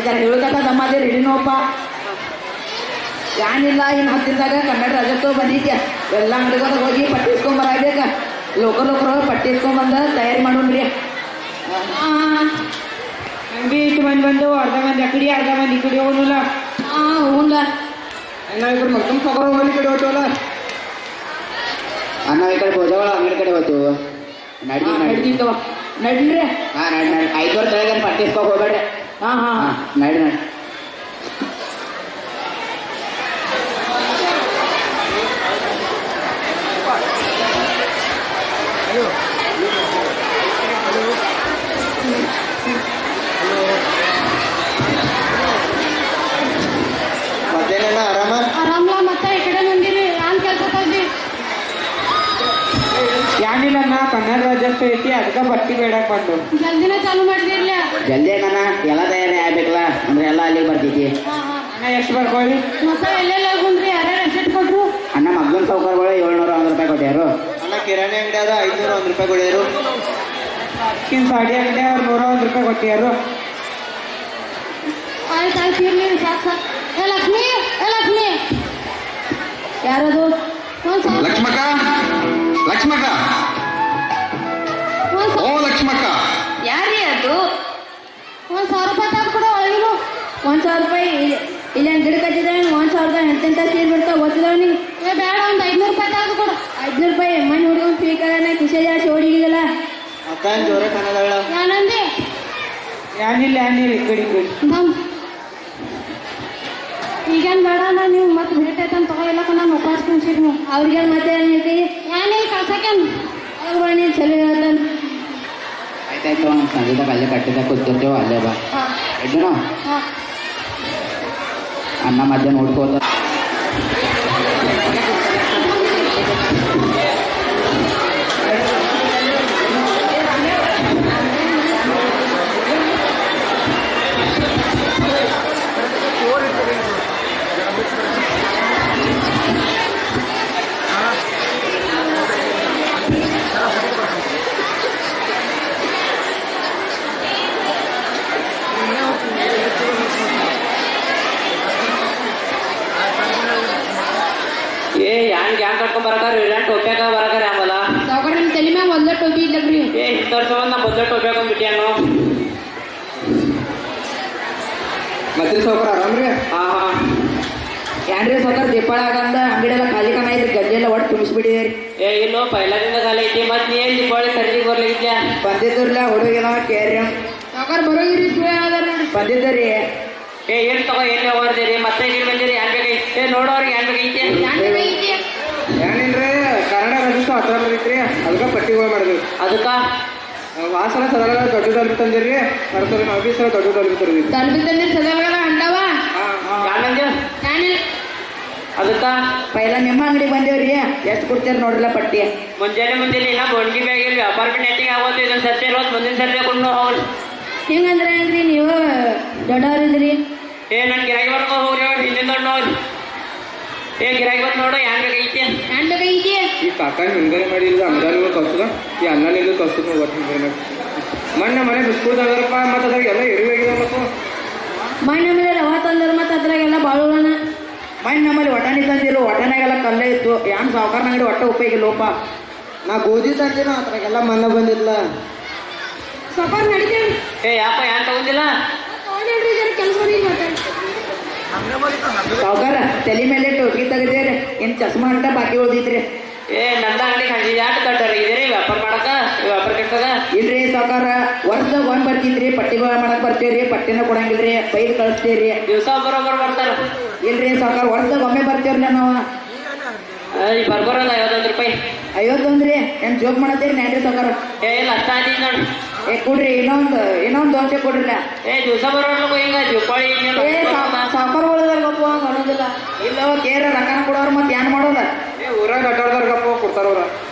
ಜರ ಹೇಳೋದಕ್ಕ ತಮ್ಮದೇ ಹಿಡಿನೋಪ್ಪ ಏನಿಲ್ಲ ಇನ್ನು 10 ದಿನದಾಗ ಕನ್ನಡ ರಾಜ್ಯೋತ್ಸವ ಬಂದಿದ್ಯ ಎಲ್ಲ ಅಂಗಡಿಗೋದಾಗ ಹೋಗಿ ಪಟ್ಟಿ ಇಸ್ಕೊಂಬರಾಗ್ಬೇಕ ಲೋಕರು ಪಟ್ಟಿ ಇಸ್ಕೊಂಬಂದ ತಯಾರಿ ಮಾಡೋಣ್ರಿ ಹಂಗೆ ಇಷ್ಟು ಮಂದಿ ಬಂದು ಅರ್ಧ ಮಂದಿ ಅಕಡಿ ಅರ್ಧ ಮಂದಿ ಈ ಕಡೆ ಹೋಗೋಲ್ಲ ಹ್ಞೂಲ್ಲ ನಾವು ಈ ಕಡೆ ಮತ್ತೊಂದು ಸಗರ ಹೋಗಿ ಕಡೆ ಹೋಗ್ತೀವಲ್ಲ ನಾವು ಈ ಕಡೆ ಭೋಜಗಳ ಅಂಗಡಿ ಕಡೆ ಹೋಗ್ತು ನಡ್ದಿತ್ತವ ನಡ್ರಿ ಹಾಂ ನಡಿ 5 ತಳಗ ಪಟ್ಟಿ ಇಸ್ಕೋಕ್ ಹೋಗ್ಬೇಡ್ರಿ ನಡಿ ಮತ್ತೇನ ಆರಾಮಲ್ಲ ಮತ್ತೆ ಈ ಕಡೆ ಬಂದಿರಿ ಏನ್ ಕೆಲಸ ತಂದಿ ಏನಿಲ್ಲ ನಾ ಕನ್ನಡ ರಾಜ್ಯೋತ್ಸವ ಐತಿ ಅದಕ್ಕೆ ಬಟ್ಟಿ ಬೇಡಕ್ ಬಂದು ಜಲ್ದಿನ ಚಾಲು ಮಾಡಿದಿರ್ಲ ಜಲ್ದಿ ಅಣ್ಣ ಎಲ್ಲ ತಯಾರಿ ಆಗ್ಬೇಕಲ್ಲ ಅಂದ್ರೆ ಎಲ್ಲ ಅಲ್ಲಿಗೆ ಬರ್ತೈತಿ ಅಣ್ಣ ಎಷ್ಟು ಬರ್ಕೊಳ್ಳಿ ಮತ್ತೆ ಎಲ್ಲೆಲ್ಲ ಬಂದ್ರಿ ಯಾರ್ಯಾರು ಎಷ್ಟೆಷ್ಟು ಕೊಟ್ರು ಅಣ್ಣ ಮಗ್ಗನ ಸೌಕರ್ಯಗಳು 701 ರೂಪಾಯಿ ಕೊಟ್ಟಾರು ಅಣ್ಣ ಕಿರಾಣಿ ಅಂಗಡಿ ಅದ 501 ರೂಪಾಯಿ ಕೊಡಿದ್ರು ಸ್ಕಿನ್ ಸಾಡಿ ಅಂಗಡಿ ಅವ್ರು 101 ರೂಪಾಯಿ ಕೊಟ್ಟಿಯಾರು ಆಯ್ತು ಇರ್ಲಿ ಸಾಕು ಏ ಲಕ್ಷ್ಮಿ ಯಾರದು ಲಕ್ಷ್ಮಕ್ಕ ಓ ಲಕ್ಷ್ಮಕ್ಕ ಯಾರೀ ಅದು 1,000 ರೂಪಾಯಿ ತಂದು ಕೊಡು ಒಳಗಿರು 1,000 ರೂಪಾಯಿ ಇಲ್ಲ ಗಿಡ ಕಚ್ಚಿದ್ರೆ 1,000 ಎಂತೆಂತ ಸೀರೆ ಬಿಡ್ತಾವ ಗೊತ್ತಿಲ್ಲ ನೀನು ಏ ಬೇಡ ಒಂದು 500 ರೂಪಾಯಿ ತಂದು ಕೊಡು 500 ರೂಪಾಯಿ ಮಣ್ಣು ಹುಡುಗನ್ ಫೀ ಕಡೆ ಕಿಸೆ ಜಾಸ್ತಿ ಓಡಿಗಿದಲ್ಲ ಅಕ್ಕ ಜೋರ ಕನ್ನಡ ಏನಂದಿ ಏನಿಲ್ಲ ಈ ಕಡೆ ನಮ್ ಈಗೇನು ಬೇಡ ನೀವು ಮತ್ತೆ ಭೇಟಿ ಆಯ್ತಂತ ತಗೋಲ್ಲಕ್ಕ ನಾನು ಉಪವಾಸ ಕುಂಸಿರಿ ನೀವು ಅವ್ರಿಗೆ ಮತ್ತೆ ಏನೈತಿ ಏನಿಲ್ಲ ಕಳ್ಸಕ್ಕೇನು ಅವ್ರು ನೀನು ಚಲೋ ಹೇಳ್ತಾನೆ ಆಯ್ತಾಯ್ತು ಸಂಜೆದಾಗ ಅಲ್ಲೇ ಕಟ್ಟಿದಾಗ ಕೂತಿರ್ತೇವೆ ಅಲ್ಲೇ ಬಾ ಆಯ್ತು ಅನ್ನ ಮಧ್ಯ ನೋಡ್ಕೋತ ಗ್ಯಾಂಗ್ ಕಟ್ಕೊಂಡ್ ಬರಕಾರ ಟೋಪ್ಯಾಗ ಬರಕಾರ ಆಮಲ್ಲ ಸಾವುಕಾರ ನಿಮ್ಮ ತಲೆ ಮ್ಯಾಗ ಒಂದೇ ಟೋಪಿ ಇಲ್ಲಗ್ರಿ ಇಂಥ ಸಂಬಂಧ ನಾ ಬದ್ಲ ಟೋಪ್ಯಾಗ ಬಿಟ್ಟಿಯಾನು ಮತ್ತೆ ಸೌಕರ್ ಆರಾಮ್ರಿ ಏನ್ರಿ ಸೌಕರ್ ದೀಪಾಳ ಆಗಂದ ಅಂಗಡಿಯೆಲ್ಲ ಖಾಲಿ ಕಣ ಐತ್ರಿ ಗದ್ದೆಲ್ಲ ಒಟ್ಟು ತುಂಬಿಸ್ಬಿಟ್ಟಿದೇರಿ ಇಲ್ಲೋ ಪೈಲಾದಿಂದ ಕಾಲ ಐತಿ ಮತ್ ನೀ ಏನ್ ದೀಪಾವಳಿ ಖರೀದಿ ಬರ್ಲಿಕ್ಕಿದ್ಯಾ ಬಂದಿದ್ರಲ್ಲ ಹುಡುಗಿನ ಕೇರಿ ಸಾವುಕಾರ ಬರೋಗಿರಿ ಸುಳ್ಳು ಹೇಳದಾರ ನೋಡಿ ಬಂದಿದ್ದರಿ ಏನ್ ತಗೋ ಏನ್ ಹೋಗ್ಬಾರ್ದಿರಿ ಮತ್ತೆ ಇಲ್ಲಿ ಬಂದಿರಿ ಏನ್ ಬೇಕೈತಿ ನೋಡೋರ್ಗೆ ಏನ್ ಬೇಕೈತಿ ಏನಿಲ್ರಿ ಕನ್ನಡ ರಾಜ್ಯೋತ್ಸವ 10 ಬಂದಿತ್ರಿ ಅದಕ್ಕೆ ಪಟ್ಟಿಗಳು ಮಾಡಿದ್ವಿ ಅದಕ್ಕ ವಾಸನ ಸದಾ ದೊಡ್ಡ ದೊಡ್ಡ ತಂದಿರಿ ನರ್ಸರಿ ಆಫೀಸರ್ ದೊಡ್ಡ ದೊಡ್ಡ ತಂದಿರಿ ತಲ್ಬಿ ತಂದಿರ್ ಸದಾ ಅಂಡವ ಯಾನಂದ್ಯ ಏನಿಲ್ಲ ಅದಕ್ಕ ಪೈಲ ನಿಮ್ಮ ಅಂಗಡಿ ಬಂದೇವ್ರಿ ಎಷ್ಟು ಕೊಡ್ತೀರಿ ನೋಡ್ರಲ್ಲ ಪಟ್ಟಿ ಮುಂಜಾನೆ ನಾ ಬೋನ್ಗಿ ಬ್ಯಾಗಿಲ್ ವ್ಯಾಪಾರ ನೆಟ್ಟಿಗೆ ಆಗೋದು ಇದೊಂದು ಸರ್ತಿ ಇರೋದು ಮುಂದಿನ ಸರ್ತಿ ಕೊಂಡು ಹೋಗ್ರಿ ಹಿಂಗಂದ್ರೆ ಹೆಂಗ್ರಿ ನೀವು ದೊಡ್ಡವ್ರಿದ್ರಿ ನನ್ ಗಿರಾಕಿ ಬರ್ಕೊ ಹೋಗ್ರಿ ಹಿಂದಿನ ದೊಡ್ಡ ನೋಡ್ರಿ ಗಿರಾಕಿ ಬತ್ ನೋಡು ಏನ್ ಬೇಕೈತಿ ಏನ್ ಬೇಕೈತಿ ಈ ಕಾಕ ಹಿಂಗನೆ ಮಾಡಿಲ್ಲ ಅಮ್ಮದಾನಿಗೂ ಕಳ್ಸದ ಈ ಅನ್ನನಿಗೂ ಕಳ್ಸದ್ ಒಟ್ಟು ಹಿಂಗನೆ ಮೊನ್ನೆ ಮನೆ ಬಿಸ್ಕುಟ್ ಅದಾರಪ್ಪ ಮತ್ತು ಅದ್ರಾಗೆಲ್ಲ ಎರಿವಾಗಿದೆ ಮತ್ತು ಮಣ್ಣು ನಮ್ಮಲ್ಲಿ ರವಾ ತಂದ್ರೆ ಮತ್ತೆ ಅದ್ರಾಗೆಲ್ಲ ಬಾಳುಗಳನ್ನ ಮಣ್ಣು ನಮ್ಮಲ್ಲಿ ಒಟಾಣಿ ತಂದಿರು ಒಟಾನಾಗೆಲ್ಲ ಕಲ್ಲೇ ಇತ್ತು ಏನು ಸಾವುಕಾರ ಅಂಗಡಿ ಒಟ್ಟ ಉಪಯೋಗ ಲೋಪ ನಾ ಗೋಧಿ ತಂದಿನ ಅದ್ರಾಗೆಲ್ಲ ಮನ್ನ ಬಂದಿಲ್ಲ ಸಾವುಕಾರ ನಡೀತೇವೆ ಯಾಪ ಏನ್ ತಗೊಂಡಿಲ್ಲ ತಗೊಂಡೇನ್ರಿ ಜರ ಕೆಲಸ ಮಾತಾಡಿ ಸಾವುಕಾರ ತಲೆ ಮೇಲೆ ಟೋಪಿ ತೆಗೆದೇರಿ ಏನು ಚಸ್ಮಾ ಅಂತ ಬಾಕಿ ಉಳ್ದಿತ್ರಿ ನಂದ ಅಂಗಡಿ ಹಂಗೆ ಯಾಕೆ ಕಟ್ಟಾರಿ ಇದೀರಿ ವ್ಯಾಪಾರ ಮಾಡಕ ವ್ಯಾಪಾರ ಕೆಟ್ಟದ ಇಲ್ರಿ ಸಾವುಕಾರ ವರ್ಷದಾಗ ಒಂದ್ ಬರ್ತಿದ್ರಿ ಪಟ್ಟಿಗಳು ಮಾಡಕ್ ಬರ್ತೀವ್ರಿ ಪಟ್ಟಿನ ಕೊಡಂಗಿಲ್ರಿ ಬೈದ್ ಕಳಿಸ್ತೀವ್ರಿ ದಿವಸ ಬರೋಬ್ಬರ ಬರ್ತಾರ ಇಲ್ರಿ ಸಾವುಕಾರ ವರ್ಷದಾಗ ಒಮ್ಮೆ ಬರ್ತೀವ್ರಿ ನಾವು ಬರ್ಬರಲ್ಲ 51 ರೂಪಾಯಿ 51 ಏನ್ ಜೋಕ್ ಮಾಡತ್ತೀರಿ ನ್ಯಾಡ್ರಿ ಸಾವುಕಾರ ಇಲ್ಲ ಅಷ್ಟ ಆದಿದ್ ನೋಡ್ರಿ ಕೊಡ್ರಿ ಇನ್ನೊಂದು ದೋಸೆ ಕೊಡ್ರಿಲ್ಲ ದಿವಸ ಬರೋರ್ಲಕ್ಕೂ ಹಿಂಗ ದೀಪಾವಳಿ ಸಾವುಕಾರ ಉಳಿದಾಗ ಗಪ್ಪ ಹಂಗ ಅನ್ನೋದಿಲ್ಲ ಇಲ್ಲ ಕೇರ ರೊಕ್ಕನ ಕೊಡೋರು ಮತ್ತೆ ಏನ್ ಮಾಡೋದ ಊರಾಗ ಅಡ್ಡಾಡ್ದಾರ ಕೊಡ್ತಾರ ಅವ್ರ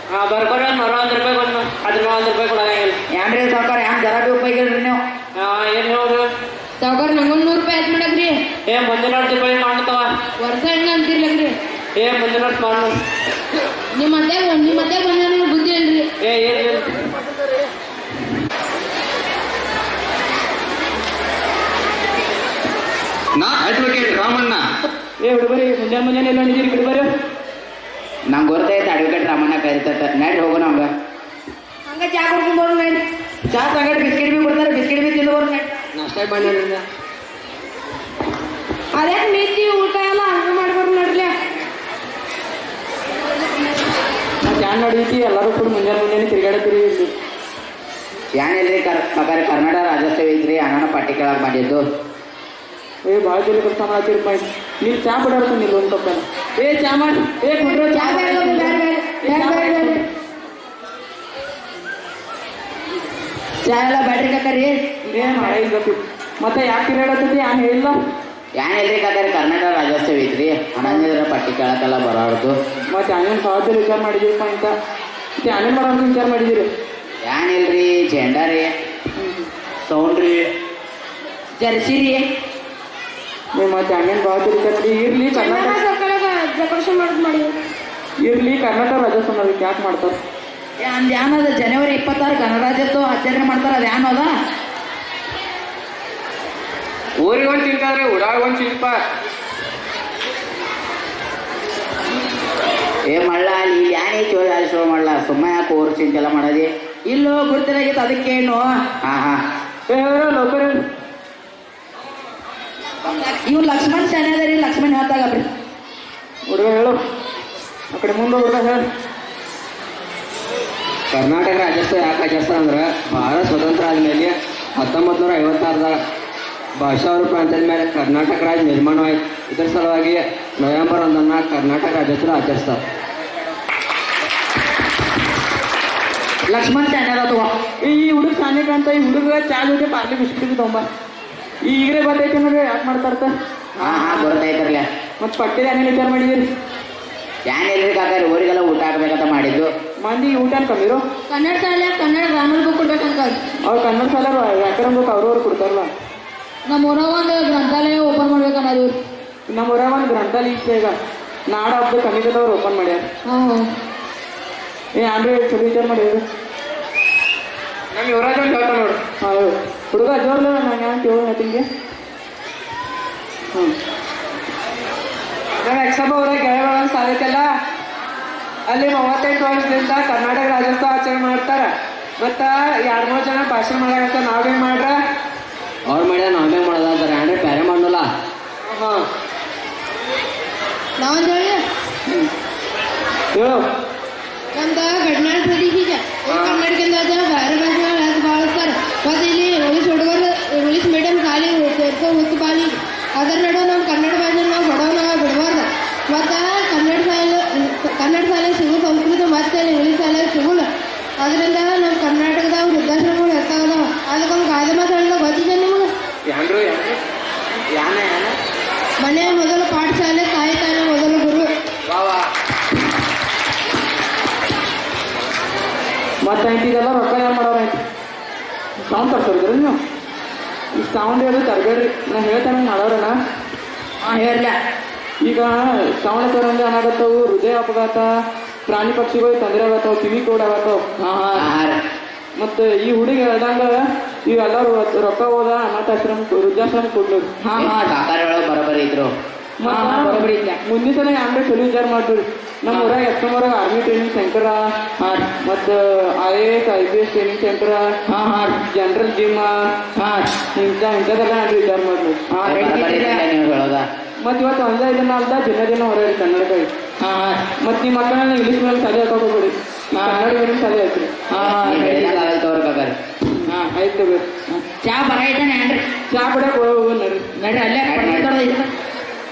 ಬರ್ಬರ 101 ರೂಪಾಯಿ ಕೊಡ್ನು ಅದ್ರ 1 ರೂಪಾಯಿ ಕೊಡಂಗಿಲ್ಲ ಏನ್ರಿ ಸಾವುಕಾರ ಏನ್ ಜರ ಬಿ ಉಪಯೋಗಿಲ್ರಿ ನೀವು ಏನ್ ನೋಡ್ರಿ ಸಾವುಕಾರ ನಂಗೊಂದು 100 ರೂಪಾಯಿ ಆಯ್ತು ಮಾಡಕ್ರಿ ಮುಂದಿನ ವರ್ಷ ದೀಪಾವಳಿ ಮಾಡ್ತಾವ ವರ್ಷ ಹೆಂಗ ಅಂತಿರ್ಲಕ್ರಿ ಮುಂದಿನ ವರ್ಷ ಮಾಡು ನಿಮ್ಮ ಅತ್ತೆ ಬಂದ ಬುದ್ಧಿ ಅಲ್ರಿ ಏನ್ ಏ ಹುಡುಗರಿ ಮುಂಜಾನೆ ಎಲ್ಲ ನಿದ್ದೀರಿ ಕಡೆ ಬರ್ರಿ. ನಂಗೆ ಗೊತ್ತೈತೆ ಅಡ್ವೊಕೇಟ್ ರಾಮಣ್ಣ ಕರಿತೈತ ನಡಿ ಹೋಗೋಣ ಹಂಗ. ಹಂಗ ಚಾ ಕುಡ್ಕೊಂಡು ಬರೋಣ ನಡಿ. ಚಾ ಸಂಗಡ ಬಿಸ್ಕಿಟ್ ಬಿ ಕೊಡ್ತಾರೆ, ಬಿಸ್ಕಿಟ್ ಬಿ ತಿಂದು ಬರೋಣ ನಡಿ. ನಾಷ್ಟ ಮಾಡಿದ್ರಿಂದ ಅದೇ ನೀತಿ ಊಟ ಎಲ್ಲ ಹಂಗ ಮಾಡ್ಬಾರ್ದು ನೋಡ್ಲಿ. ಚಾ ನಡೀತಿ ಎಲ್ಲರೂ ಕೂಡ ಮುಂಜಾನೆ ತಿರುಗಾಡತ್ತೀರಿ. ಏನಿಲ್ರಿ ಕರ್ನಾಟಕ ರಾಜ್ಯೋತ್ಸವ ಐತ್ರಿ ಅಣ್ಣ ಪಟ್ಟಿ ಕೆಳಗೆ ಮಾಡಿದ್ದು. ಏ ಭಾಳ ಜಲ್ದಿ ಕೆಲಸ ಮಾಡ್ತೀರಪ್ಪ. ನೀವು ಚಾ ಬಿಡಾಡ್ತ ನೀವು ಒಂದು ಕಪ್ಪ. ಏ ಚಾ ಮಾಡಿ. ಏ ಕುಡ್ರೋ ಚಾ ಚಾ ಬೇಡ, ಬೇಡ, ಬೇಡ, ಬೇಡ, ಬೇಡ, ಬೇಡ. ಚಾ ಎಲ್ಲ ಬ್ಯಾಟ್ರಿ ಕಕ್ಕರಿ. ಏನು ಮಾಡೈತಿ ಮತ್ತೆ ಯಾಕೆ ತಿರುಗಾಡತ್ತೈತಿ ಏನು ಹೇಳಿಲ್ಲ. ಏನಿಲ್ರಿ ಕರ್ನಾಟಕ ರಾಜ್ಯೋತ್ಸವ ಐತ್ರಿ ಅಣ್ಣಂದಿರ ಪಟ್ಟಿ ಕೆಳಗೆಲ್ಲ ಬರಾಡ್ದು. ಮತ್ತೆ ಆನೇನು ಸಹಜ ವಿಚಾರ ಮಾಡಿದ್ದೀರಪ್ಪ ಅಂತ. ಮತ್ತೆ ಆನೇನು ಮಾಡೋದು ವಿಚಾರ ಮಾಡಿದ್ದೀರಿ. ಏನಿಲ್ರಿ ಜೆಂಡಾ ರೀ, ಸೌಂಡ್ ರೀ, ಜರ್ಸಿ ರೀ. ನೀವು ಮತ್ತೆ ಆನೇನು ಭಾಳ ವಿಚಾರ ಮಾಡಿ. ಇರ್ಲಿ ಡೆಕೋರೇಷನ್ ಮಾಡೋದು ಮಾಡಿ. ಇರ್ಲಿ ಕರ್ನಾಟಕ ರಾಜ್ಯೋತ್ಸವ ಅದಕ್ಕೆ ಯಾಕೆ ಮಾಡ್ತಾರೆ. ಅಂದ್ ಏನದ ಜನವರಿ 26 ಗಣರಾಜ್ಯೋತ್ಸವ ಆಚರಣೆ ಮಾಡ್ತಾರ. ಅದು ಏನದ ಊರಿಗೆ ಒಂದು ಚಿಂತಾದ್ರೆ ಊರಾಗ ಒಂದು ಚಿಂತಪ್ಪ. ಏ ಮಳ್ಳ ಅಲ್ಲಿ ಏನೈತಿ ಅಲ್ಲಿ ಶೋ ಮಾಡಲ್ಲ ಸುಮ್ಮ ಯಾಕೆ ಓರ್ ಚಿಂತೆಲ್ಲ ಮಾಡೋದಿ. ಇಲ್ಲೋ ಗುರ್ತಿರಾಗಿತ್ತು ಅದಕ್ಕೇನು. ಹಾ ಏ ಲೋಕರ ಇವ್ ಲಕ್ಷ್ಮಣ್ ಶಾನೆ ಅದ ರೀ. ಲಕ್ಷ್ಮಣ್ ಹೇಳ್ತಾಗಬ್ರಿ. ಹುಡುಗ ಹೇಳು ಆ ಕಡೆ ಮುಂದೆ ಹುಡುಗ ಹೇಳು. ಕರ್ನಾಟಕ ರಾಜ್ಯೋತ್ಸವ ಯಾಕೆ ಆಚರಿಸ್ತಾರೆ ಅಂದ್ರೆ ಭಾರತ ಸ್ವತಂತ್ರ ಆದಮೇಲೆ 1956ದಾಗ ಭಾಷಾವರ ಪ್ರಾಂತ್ಯದ ಮೇಲೆ ಕರ್ನಾಟಕ ರಾಜ್ಯ ನಿರ್ಮಾಣವಾಯಿತು. ಇದರ ಸಲುವಾಗಿ ನವೆಂಬರ್ 1 ಕರ್ನಾಟಕ ರಾಜ್ಯೋತ್ಸವ ಆಚರಿಸ್ತಾರೆ. ಲಕ್ಷ್ಮಣ್ ಶಾನೆ ಅದ. ಈ ಹುಡುಗ ಸಾನಿಕ ಅಂತ ಈ ಹುಡುಗ ಚಾ ಜೊತೆ ಪಾರ್ಲಿ ಬಿಸ್ಕಿಟ್ ತೊಂಬ ಈಗಲೇ ಬರ್ತೈತಿ ಅಂದ್ರೆ ಯಾಕೆ ಮಾಡ್ತಾರ್ತ. ಹಾ ಗೊತ್ತಾಯ್ತಿರ್ಲ. ಮತ್ತೆ ಪಟ್ಟಿದ ಏನೇನು ವಿಚಾರ ಮಾಡಿದಿರಿ. ಏನಿಲ್ರಿ ಕಾಕಾರಿ ಊರಿಗೆಲ್ಲ ಊಟ ಹಾಕ್ಬೇಕಂತ ಮಾಡಿದ್ದು. ಮಂದಿ ಊಟ ಕಮ್ಮಿರು. ಕನ್ನಡ ಶಾಲೆ ಕನ್ನಡ ಗ್ರಾಮರ್ ಬುಕ್ ಕೊಡ್ಬೇಕಂತ. ಅವ್ರು ಕನ್ನಡ ಶಾಲೆ ವ್ಯಾಕರಣ ಬುಕ್ ಅವ್ರವ್ರು ಕೊಡ್ತಾರಲ್ಲ. ನಮ್ಮ ಊರಾಗ ಒಂದು ಗ್ರಂಥಾಲಯ ಓಪನ್ ಮಾಡ್ಬೇಕನ್ನೋದು. ನಮ್ಮ ಊರಾಗ ಒಂದು ಗ್ರಂಥಾಲಯ ಇತ್ತು. ಈಗ ನಾಡ ಹಬ್ಬದ ಕಮಿಟಿದವ್ರು ಓಪನ್ ಮಾಡ್ಯಾರ. ಏ ಅಂದ್ರೆ ಚಲೋ ವಿಚಾರ ಮಾಡಿದ್ರು. ನಮ್ಮ ಯುವರಾಜ್ ಒಂದು ಹೇಳ್ತಾ ನೋಡು. ಹಾಂ ಹುಡುಗ ಜೋರ್ಲ ನಾನು ಯಾಕೆ ಹೇಳ್ತಿಂಗೆ. ನಮ್ಮ ಎಕ್ಸಬ ಊರಾಗ ಗೆಳೆಗಳ ಸಾಲೈತಲ್ಲ ಅಲ್ಲಿ 38 ವರ್ಷದಿಂದ ಕರ್ನಾಟಕ ರಾಜ್ಯೋತ್ಸವ ಆಚರಣೆ ಮಾಡ್ತಾರೆ. ಮತ್ತು 2-3 ಜನ ಭಾಷಣ ಮಾಡಾಕತ್ತ ನಾವೇನು ಮಾಡ್ರ ಅವ್ರು ಮಾಡ್ಯಾರ ನಾವೇ ಮಾಡೋದ ಅಂತಾರೆ. ಅಂದ್ರೆ ಬೇರೆ ಮಾಡಲ್ಲ. ಹಾಂ ನಾವೊಂದು ಹೇಳಿ ಹೇಳು. ನಮ್ದು ಗಡ್ನಾಳ ಪ್ರದೇಶ ಇದೆ. ಕನ್ನಡಕ್ಕಿಂತ ಬೇರೆ ಭಾಷೆಗಳು ಯಾಕೆ ಬಳಸ್ತಾರೆ. ಮತ್ತು ಇಲ್ಲಿ ಇಂಗ್ಲೀಷ್ ಹುಡುಗರು ಇಂಗ್ಲೀಷ್ ಮೀಡಿಯಂ ಖಾಲಿ ಸೇರ್ಕೊ ಹುತ್ತು ಖಾಲಿ. ಅದರ ನಡುವೆ ನಮ್ಮ ಕನ್ನಡ ಭಾಷೆ ನಾವು ಬಿಡಬಾರ್ದು. ಮತ್ತು ಕನ್ನಡ ಶಾಲೆ ಸಿಗೋ ಸಂಸ್ಕೃತಿ ಮತ್ತು ಇಂಗ್ಲೀಷ್ ಶಾಲೆ ಸಿಗೋಲ್ಲ. ಅದರಿಂದ ನಮ್ಮ ಕರ್ನಾಟಕದಾಗ ವೃದ್ಧಾಶ್ರಮಗಳು ಇರ್ತಾವಲ್ಲ. ಅದಕ್ಕೊಂದು ಗಾದೆ ಮಾತು ಹೇಳಿದ ಗೊತ್ತಿದೆ ನಿಮಗೆ. ಯಾನ್ರು ಯಾನ ಮನೆ ಮೊದಲು ಪಾಠಶಾಲೆ, ತಾಯಿ ಮೊದಲು ಗುರು. ಮತ್ತು ಇದೆಲ್ಲ ರೊಕ್ಕ ಏನು ಮಾಡೋರು ಆಯ್ತು. ಸೌಂಡ್ ತರ್ಸೋದ್ರಿ ನೀವು. ಈ ಸೌಂಡ್ ಹೇಳಿ ತರಬೇಡ್ರಿ. ನಾನು ಹೇಳ್ತಾನೆ ಮಾಡೋರಣ. ಹಾಂ ಹೇಳಲ್ಲ. ಈಗ ಶ್ರವಣ ತೊಂದರೆ ಅನಾಗತ್ತವು, ಹೃದಯ ಅಪಘಾತ, ಪ್ರಾಣಿ ಪಕ್ಷಿಗಳು ತೊಂದರೆ ಆಗತ್ತವು, ಕಿವಿ ಕೋಡ್ ಆಗತ್ತವು. ಮತ್ತು ಈ ಹುಡುಗಿ ಹೇಳ್ದಂಗ ಇವೆಲ್ಲರೂ ರೊಕ್ಕ ಹೋದ ಅನಾಥಾಶ್ರಮ ವೃದ್ಧಾಶ್ರಮ ಕೊಡ್ಲರು. ಹಾಂ ಕಾಕಾರಿ ಒಳಗೆ ಬರೋಬ್ಬರಿ ಇದ್ರು. ಬರೋಬ್ಬರಿ ಇಲ್ಲ. ಮುಂದಿನ ಸಲ ಅಂದ್ರೆ ಚಲೋ ವಿಚಾರ ಮಾಡ್ತೀವಿ. ನಮ್ಮ ಊರಾಗ ಎಕ್ಸಮ್ವರಾಗ ಆರ್ಮಿ ಟ್ರೈನಿಂಗ್ ಸೆಂಟರ, ಮತ್ತು IAS IPS training ಸೆಂಟರ, general gym, ಇಂಥದೆಲ್ಲ ಅಂದ್ರೆ ವಿಚಾರ ಮಾಡ್ತೀವಿ. ನೀವು ಹೇಳೋದ ಮತ್ತು ಇವತ್ತು ಒಂದೇ ದಿನ ಅಲ್ದ ದಿನ ಹೊರಗೆ ಕನ್ನಡಕ್ಕಾಗಿ. ಮತ್ತು ನಿಮ್ಮ ಮಕ್ಕಳನ್ನ ಇಂಗ್ಲೀಷ್ ಮೇಲೆ ಶಾಲೆ ಹಾಕೋಕೆ ಹೋಗ್ಬೇಡಿ. ಕನ್ನಡ ಮೇಲೆ ಶಾಲೆ ಹಾಕ್ರಿ. ತೋರ್ ಕಾಕಾರಿ. ಆಯ್ತು ಬೇಕು. ಚಾ ಬರ ಇದ್ದಾನೆ ಏನ್ರಿ. ಚಾ ಬಿಡಕ್ಕೆ ಹೋಗಿ ನಡ್ರಿ. ನಡ್ರಿ ಅಲ್ಲೇ